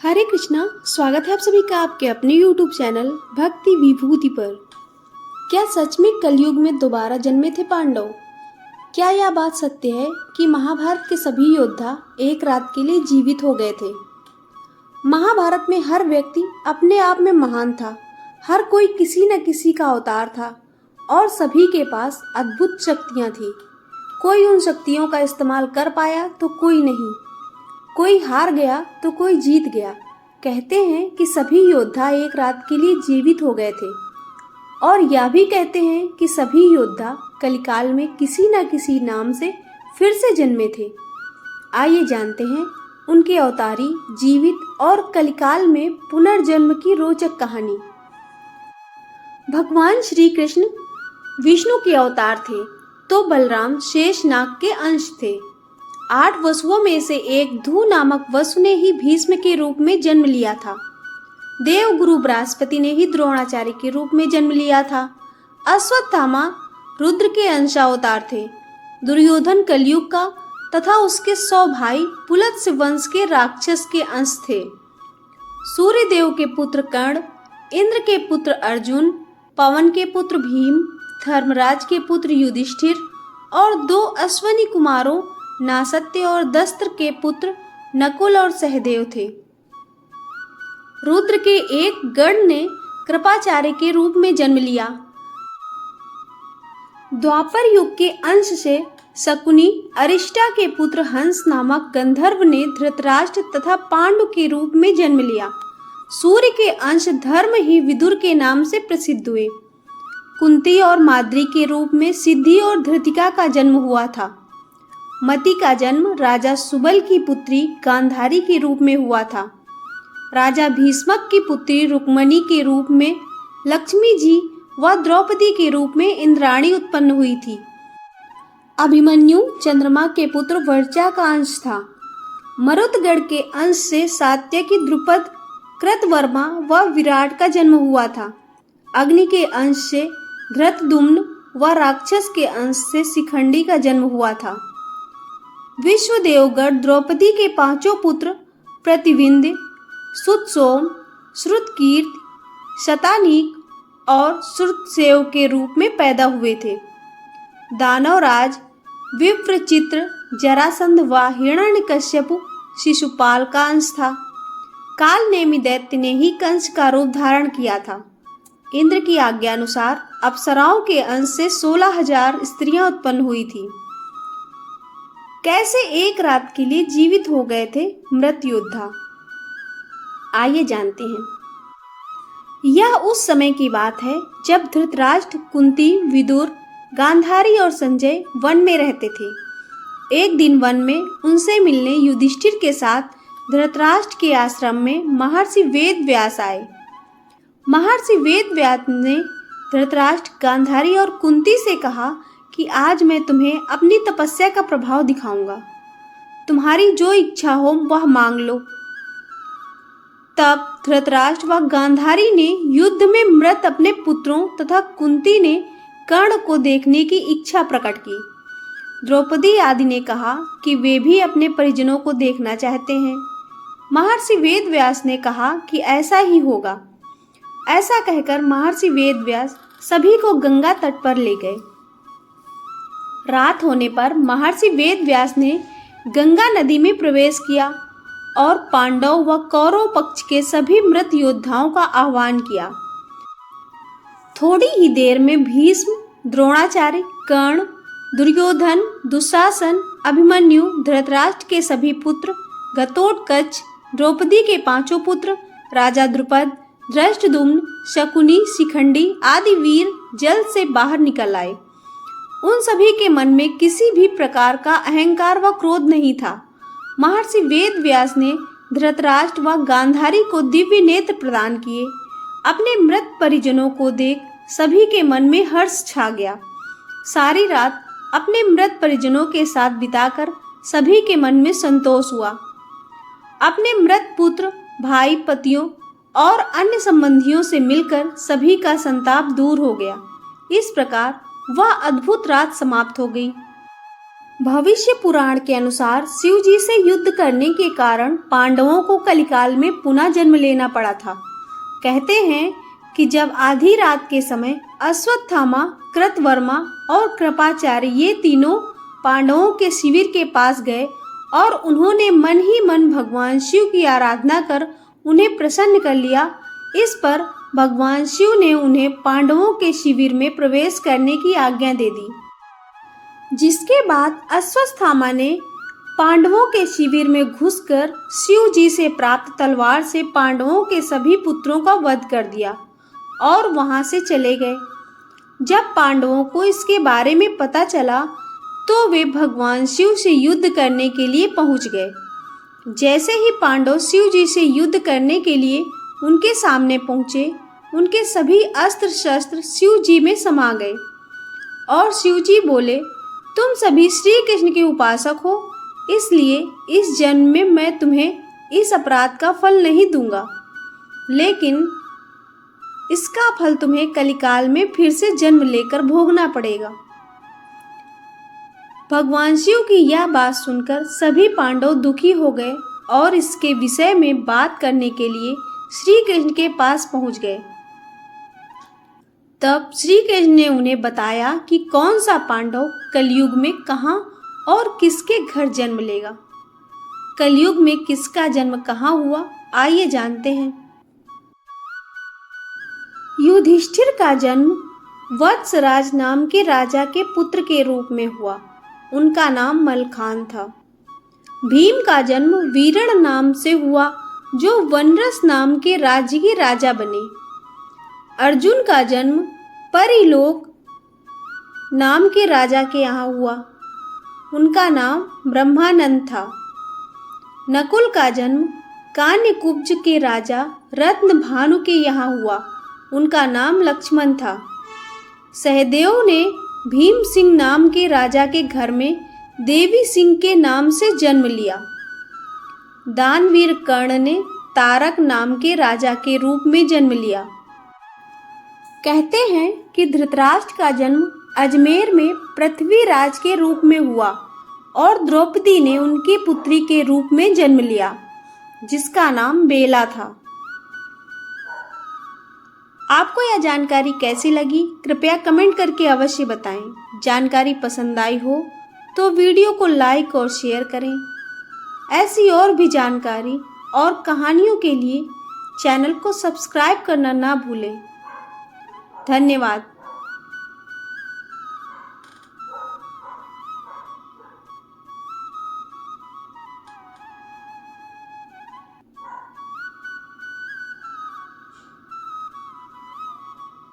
हरे कृष्णा। स्वागत है आप सभी का आपके अपने YouTube चैनल भक्ति विभूति पर। क्या सच में कलयुग में दोबारा जन्मे थे पांडव? क्या यह बात सत्य है कि महाभारत के सभी योद्धा एक रात के लिए जीवित हो गए थे? महाभारत में हर व्यक्ति अपने आप में महान था। हर कोई किसी न किसी का अवतार था और सभी के पास अद्भुत शक्तियां थी। कोई उन शक्तियों का इस्तेमाल कर पाया तो कोई नहीं। कोई हार गया तो कोई जीत गया। कहते हैं कि सभी योद्धा एक रात के लिए जीवित हो गए थे और यह भी कहते हैं कि सभी योद्धा कलिकाल में किसी न किसी नाम से फिर से जन्मे थे। आइए जानते हैं उनके अवतारी, जीवित और कलिकाल में पुनर्जन्म की रोचक कहानी। भगवान श्री कृष्ण विष्णु के अवतार थे तो बलराम शेषनाग के अंश थे। 8 वसुओं में से एक ध्रुव नामक वसु ने ही भीष्म के रूप में जन्म लिया था। देवगुरु बृहस्पति ने ही द्रोणाचार्य के रूप में जन्म लिया था। अश्वत्थामा रुद्र के अंशावतार थे। दुर्योधन कलयुग का तथा उसके 100 भाई पुलत्स्य वंश के राक्षस के अंश थे। सूर्य देव के पुत्र कर्ण, इंद्र के पुत्र अर्जुन, पवन के पुत्र भीम, धर्मराज के पुत्र युधिष्ठिर और 2 अश्वनी कुमारों नासत्य और दस्त्र के पुत्र नकुल और सहदेव थे। रुद्र के एक गण ने कृपाचार्य के रूप में जन्म लिया। द्वापर युग के अंश से शकुनी अरिष्टा के पुत्र हंस नामक गंधर्व ने धृतराष्ट्र तथा पांडु के रूप में जन्म लिया। सूर्य के अंश धर्म ही विदुर के नाम से प्रसिद्ध हुए। कुंती और माद्री के रूप में सिद्धि और धृतिका का जन्म हुआ था। मति का जन्म राजा सुबल की पुत्री गांधारी के रूप में हुआ था। राजा भीष्मक की पुत्री रुक्मणी के रूप में लक्ष्मी जी व द्रौपदी के रूप में इंद्राणी उत्पन्न हुई थी। अभिमन्यु चंद्रमा के पुत्र वर्चा का अंश था। मरुतगढ़ के अंश से सात्यकी, द्रुपद, कृतवर्मा व विराट का जन्म हुआ था। अग्नि के अंश से धृतद्युम्न व राक्षस के अंश से शिखंडी का जन्म हुआ था। विश्वदेवगढ़ द्रौपदी के 5 पुत्र प्रतिविंध्य, सुतसोम, श्रुतकीर्त, शतानीक और श्रुतसेव के रूप में पैदा हुए थे। दानवराज विप्रचित्र, जरासंध व हिरण्यकश्यप शिशुपाल का अंश था। कालनेमी दैत्य ने ही कंस का रूप धारण किया था। इंद्र की आज्ञा अनुसार अप्सराओं के अंश से 16,000 स्त्रियां उत्पन्न हुई थी। कैसे एक रात के लिए जीवित हो गए थे मृत योद्धा? आइए जानते हैं। यह उस समय की बात है जब धृतराष्ट्र, कुंती, विदुर, गांधारी और संजय वन में रहते थे। एक दिन वन में उनसे मिलने युधिष्ठिर के साथ धृतराष्ट्र के आश्रम में महर्षि वेदव्यास आए। महर्षि वेदव्यास ने धृतराष्ट्र, गांधारी और कुंती से कहा कि आज मैं तुम्हें अपनी तपस्या का प्रभाव दिखाऊंगा। तुम्हारी जो इच्छा हो वह मांग लो। तब धृतराष्ट्र व गांधारी ने युद्ध में मृत अपने पुत्रों तथा कुंती ने कर्ण को देखने की इच्छा प्रकट की। द्रौपदी आदि ने कहा कि वे भी अपने परिजनों को देखना चाहते हैं। महर्षि वेदव्यास ने कहा कि ऐसा ही होगा। ऐसा कहकर महर्षि वेदव्यास सभी को गंगा तट पर ले गए। रात होने पर महर्षि वेदव्यास ने गंगा नदी में प्रवेश किया और पांडव व कौरव पक्ष के सभी मृत योद्धाओं का आह्वान किया। थोड़ी ही देर में भीष्म, द्रोणाचार्य, कर्ण, दुर्योधन, दुशासन, अभिमन्यु, धृतराष्ट्र के सभी पुत्र, घटोत्कच, द्रौपदी के 5 पुत्र, राजा द्रुपद, धृष्टद्युम्न, शकुनी, शिखंडी आदि वीर जल से बाहर निकल आए। उन सभी के मन में किसी भी प्रकार का अहंकार व क्रोध नहीं था। महर्षि वेदव्यास ने धृतराष्ट्र व गांधारी को दिव्य नेत्र प्रदान किए। अपने मृत परिजनों को देख सभी के मन में हर्ष छा गया। सारी रात अपने मृत परिजनों के साथ बिताकर सभी के मन में संतोष हुआ। अपने मृत पुत्र, भाई, पतियों और अन्य संबंधियों से मिलकर सभी का संताप दूर हो गया। इस प्रकार वह अद्भुत रात समाप्त हो गई। भविष्य पुराण के अनुसार शिव जी से युद्ध करने के कारण पांडवों को कलिकाल में पुनः जन्म लेना पड़ा था। कहते हैं कि जब आधी रात के समय अश्वत्थामा, कृतवर्मा और कृपाचार्य ये तीनों पांडवों के शिविर के पास गए और उन्होंने मन ही मन भगवान शिव की आराधना कर उन्हें प्रसन्न कर लिया। इस पर भगवान शिव ने उन्हें पांडवों के शिविर में प्रवेश करने की आज्ञा दे दी, जिसके बाद अश्वत्थामा ने पांडवों के शिविर में घुसकर शिव जी से प्राप्त तलवार से पांडवों के सभी पुत्रों का वध कर दिया और वहां से चले गए। जब पांडवों को इसके बारे में पता चला तो वे भगवान शिव से युद्ध करने के लिए पहुंच गए। जैसे ही पांडव शिव जी से युद्ध करने के लिए उनके सामने पहुंचे, उनके सभी अस्त्र शस्त्र शिव जी में समा गए और शिव जी बोले, तुम सभी श्री कृष्ण के उपासक हो, इसलिए इस जन्म में मैं तुम्हें इस अपराध का फल नहीं दूंगा, लेकिन इसका फल तुम्हें कलिकाल में फिर से जन्म लेकर भोगना पड़ेगा। भगवान शिव की यह बात सुनकर सभी पांडव दुखी हो गए और इसके विषय में बात करने के लिए श्री कृष्ण के पास पहुंच गए। तब श्री कृष्ण ने उन्हें बताया कि कौन सा पांडव कलयुग में कहाँ और किसके घर जन्म लेगा। कलयुग में किसका जन्म कहाँ हुआ, आइए जानते हैं। युधिष्ठिर का जन्म वत्सराज नाम के राजा के पुत्र के रूप में हुआ। उनका नाम मलखान था। भीम का जन्म वीरण नाम से हुआ, जो वनरस नाम के राज्य के राजा बने। अर्जुन का जन्म परिलोक नाम के राजा के यहाँ हुआ। उनका नाम ब्रह्मानंद था। नकुल का जन्म कान्यकुब्ज के राजा रत्नभानु के यहाँ हुआ। उनका नाम लक्ष्मण था। सहदेव ने भीम सिंह नाम के राजा के घर में देवी सिंह के नाम से जन्म लिया। दानवीर कर्ण ने तारक नाम के राजा के रूप में जन्म लिया। कहते हैं कि धृतराष्ट्र का जन्म अजमेर में पृथ्वीराज के रूप में हुआ और द्रौपदी ने उनकी पुत्री के रूप में जन्म लिया, जिसका नाम बेला था। आपको यह जानकारी कैसी लगी, कृपया कमेंट करके अवश्य बताएं। जानकारी पसंद आई हो तो वीडियो को लाइक और शेयर करें। ऐसी और भी जानकारी और कहानियों के लिए चैनल को सब्सक्राइब करना ना भूलें। धन्यवाद।